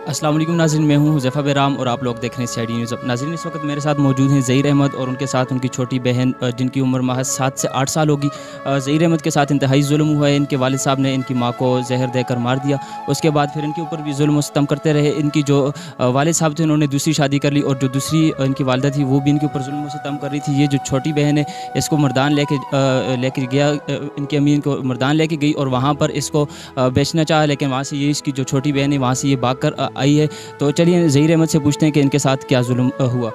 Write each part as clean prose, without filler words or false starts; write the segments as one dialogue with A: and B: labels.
A: السلام علیکم ناظرین، میں ہوں حذیفہ بیرام اور آپ لوگ دیکھ رہے ہیں CID نیوز۔ ناظرین، اس وقت میرے ساتھ موجود ہیں ظہیر احمد اور ان کے ساتھ ان کی چھوٹی بہن جن کی عمر محض 7 سے 8 سال ہوگی۔ ظہیر احمد کے ساتھ انتہائی ظلم ہوا ہے۔ ان کے والد صاحب نے ان کی ماں کو زہر دے کر مار دیا، اس کے بعد پھر ان کے اوپر بھی ظلم و ستم کرتے رہے۔ ان کی جو والد صاحب تھے انہوں نے دوسری شادی کر لی، اور جو دوسری ان کی والدہ تھی وہ بھی ان کے اوپر ظلم و ستم کر رہی تھی۔ یہ جو چھوٹی بہن ہے اس کو مردان لے کے گیا، ان کی امی ان کو مردان لے کے گئی اور وہاں پر اس کو بیچنا چاہا، لیکن وہاں سے یہ اس کی جو چھوٹی بہن ہے وہاں سے یہ بھاگ کر آئی ہے۔ تو چلیے ظہیر احمد سے پوچھتے ہیں کہ ان کے ساتھ کیا ظلم ہوا۔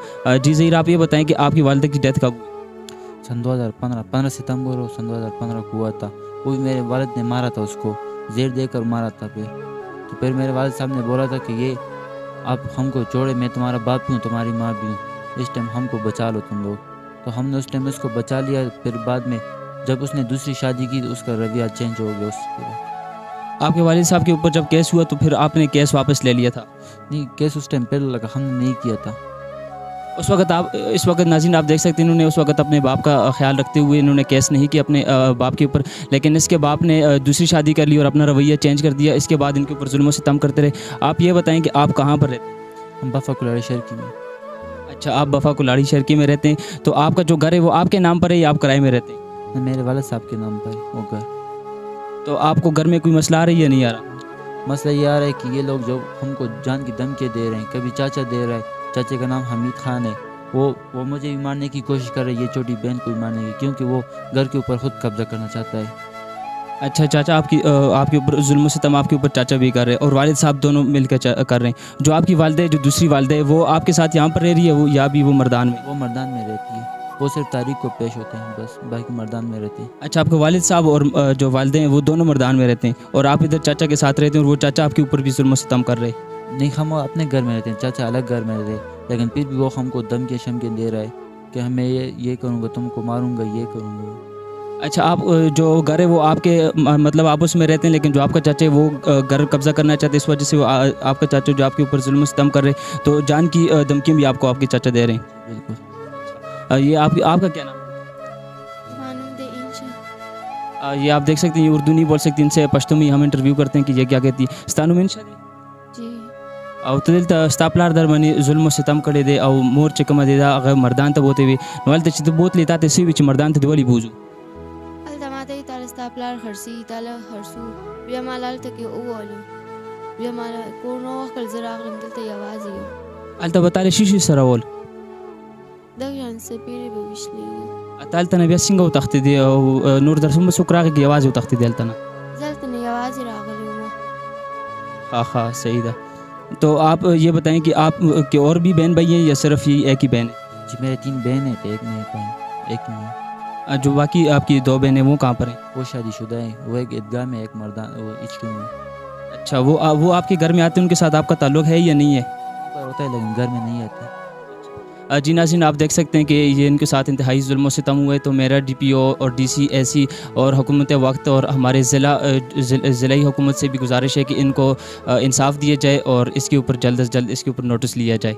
A: جی ظہیر، آپ یہ بتائیں کہ آپ کی والدہ کی ڈیتھ کب ہوئی؟
B: سن 15 ستمبر 2015 کو ہوا تھا۔ وہ بھی میرے والد نے مارا تھا، اس کو زہر دے کر مارا تھا۔ پھر میرے والد صاحب نے بولا تھا کہ یہ آپ ہم کو چھوڑے، میں تمہارا باپ بھی ہوں، تمہاری ماں بھی ہوں، اس ٹائم ہم کو بچا لو تم لوگ۔ تو ہم نے اس ٹائم اس کو بچا لیا۔ پھر بعد میں جب اس نے دوسری شادی کی تو اس کا رویہ چینج ہو گیا۔ اس کے
A: آپ کے والد صاحب کے اوپر جب کیس ہوا تو پھر آپ نے کیس واپس لے لیا تھا؟
B: نہیں، کیس اس ٹائم پہلے لگا، ہم نے نہیں کیا تھا۔
A: اس وقت ناظرین آپ دیکھ سکتے ہیں، انہوں نے اس وقت اپنے باپ کا خیال رکھتے ہوئے انہوں نے کیس نہیں کیا اپنے باپ کے اوپر، لیکن اس کے باپ نے دوسری شادی کر لی اور اپنا رویہ چینج کر دیا۔ اس کے بعد ان کے اوپر ظلم و ستم کرتے رہے۔ آپ یہ بتائیں کہ آپ کہاں پر رہتے ہیں؟
B: ہم بفا کلاڑی شرکی میں۔
A: اچھا، آپ بفا کلاڑی شرکی میں رہتے ہیں۔ تو آپ کا جو گھر ہے وہ آپ کے نام پر ہے یا آپ کرائے میں رہتے ہیں؟
B: میرے والد صاحب کے نام پر وہ گھر۔
A: تو آپ کو گھر میں کوئی مسئلہ آ رہی ہے یا نہیں آ رہا؟
B: مسئلہ یہ آ رہا ہے کہ یہ لوگ جو ہم کو جان کی دھمکیاں دے رہے ہیں، کبھی چاچا دے رہا ہے، چاچے کا نام حمید خان ہے، وہ مجھے بھی مارنے کی کوشش کر رہے ہے، یہ چھوٹی بہن کو بھی مارنے کی، کیونکہ وہ گھر کے اوپر خود قبضہ کرنا چاہتا ہے۔
A: اچھا، چاچا آپ کے اوپر ظلم و ستم آپ کے اوپر چاچا بھی کر رہے ہیں اور والد صاحب دونوں مل کے کر رہے ہیں۔ جو آپ کی والدہ ہے، جو دوسری والدہ ہے، وہ آپ کے ساتھ یہاں پر رہ رہی ہے وہ یا بھی وہ مردان میں؟
B: وہ مردان میں رہتی ہے، وہ صرف تاریخ کو پیش ہوتے ہیں بس، باقی مردان میں رہتے ہیں۔
A: اچھا، آپ کے والد صاحب اور جو والدے ہیں وہ دونوں مردان میں رہتے ہیں اور آپ ادھر چاچا کے ساتھ رہتے ہیں اور وہ چاچا آپ کے اوپر بھی ظلم و ستم کر رہے ہیں؟
B: نہیں، ہم اپنے گھر میں رہتے ہیں، چاچا الگ گھر میں رہتے ہیں، لیکن پھر بھی وہ ہم کو دھمکیاں شمکیاں دے رہا ہے کہ ہمیں یہ کروں گا، تم کو ماروں گا، یہ کروں گا۔
A: اچھا، آپ جو گھر ہے وہ آپ کے مطلب آپ اس میں رہتے ہیں، لیکن جو آپ کا چاچا ہے وہ گھر قبضہ کرنا چاہتے ہیں، اس وجہ سے وہ آپ کا چاچا جو آپ کے اوپر ظلم و ستم کر رہے ہیں، تو جان کی دھمکیاں بھی آپ کو آپ کے چاچا دے رہے ہیں؟
B: بالکل۔
A: یہ آپ کا کیا نام ہے؟ یہ آپ دیکھ سکتے ہیں، یہ اردو نہیں بول سکتی، ان سے پشتو میں ہم انٹرویو کرتے ہیں کہ یہ کیا کہتی ہے۔ ستانو میں انشاء
C: جی
A: او تدلته ستا پلار در باندې ظلم و ستم کړی دی او مور چې کومه دی دا هغه مردان ته بوتې وي، نو هلته چې ته بوتلې تا ته څه وي چې مردان ته دې ولې بوځو؟
C: هلته ماته یې تاله ستا پلار خرڅي، تاله خرڅو، بیا ما هلته کې ووالو، بیا ما کور نه وکړل، زه راغلم دلته یوازې یم.
A: هلته به تاله شي سره ول؟
C: دغه شان څپېړې به وشلېږي.
A: ته هلته نه بیا څنګه وتښتېدې او نور در څومره څوک راغی که یوازې وتښتېدې هلته نه؟
C: زه هلته نه یوازې راغلی وم.
A: ها صحیح ده۔ تو آپ یہ بتائیں کہ آپ کے اور بھی بہن بھائی ہیں یا صرف یہ ایک ہی بہن ہے؟
B: جی میرے 3 بہنیں تھے، ایک میرے بھائی، ایک نہیں۔
A: جو باقی آپ کی 2 بہنیں وہ کہاں پر ہیں؟
B: وہ شادی شدہ ہیں، وہ ایک عیدگاہ میں، ایک مردان وہ اچکن میں۔
A: اچھا، وہ آپ کے گھر میں آتے ہیں، ان کے ساتھ آپ کا تعلق ہے یا نہیں ہے؟
B: ہوتا ہے لیکن گھر میں نہیں آتے۔
A: جی ناظرین، آپ دیکھ سکتے ہیں کہ یہ ان کے ساتھ انتہائی ظلم و ستم ہوئے۔ تو میرا DPO اور DC ایسی اور حکومت وقت اور ہمارے ضلعی حکومت سے بھی گزارش ہے کہ ان کو انصاف دیا جائے اور اس کے اوپر جلد از جلد اس کے اوپر نوٹس لیا جائے۔